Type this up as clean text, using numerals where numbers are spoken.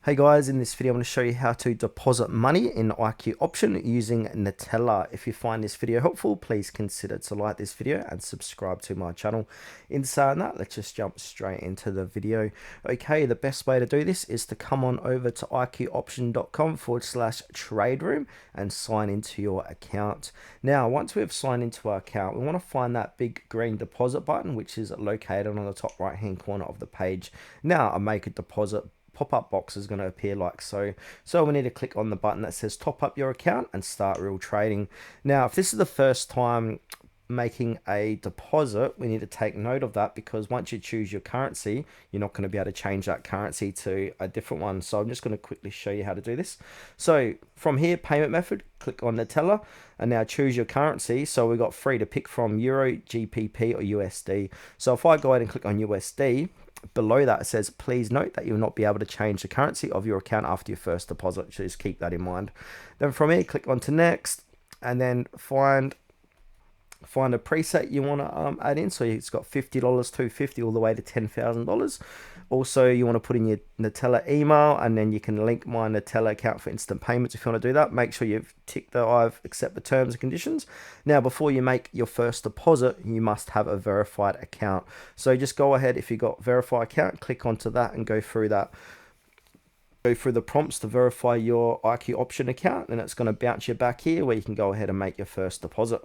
Hey guys, in this video I'm going to show you how to deposit money in IQ option using Neteller. If you find this video helpful, please consider to like this video and subscribe to my channel. In saying that, let's just jump straight into the video. Okay, the best way to do this is to come on over to iqoption.com/trade room and sign into your account. Now, once we've signed into our account, we want to find that big green deposit button, which is located on the top right hand corner of the page. Now, a make a deposit pop-up box is going to appear like so. So we need to click on the button that says top up your account and start real trading. Now, if this is the first time making a deposit, we need to take note of that, because once you choose your currency, you're not going to be able to change that currency to a different one. So I'm just going to quickly show you how to do this. So from here, payment method, click on Neteller and now choose your currency. So we've got three to pick from: Euro, GBP or USD. So if I go ahead and click on USD, below that it says please note that you will not be able to change the currency of your account after your first deposit. So just keep that in mind. Then from here, click on to next and then find a preset you want to add in. So it's got $50, $250 all the way to $10,000. Also, you want to put in your Neteller email, and then you can link my Neteller account for instant payments if you want to do that. Make sure you've ticked the I've accept the terms and conditions. Now, before you make your first deposit, you must have a verified account. So just go ahead, if you got verified account, click onto that and go through that. Go through the prompts to verify your IQ option account, and it's going to bounce you back here where you can go ahead and make your first deposit.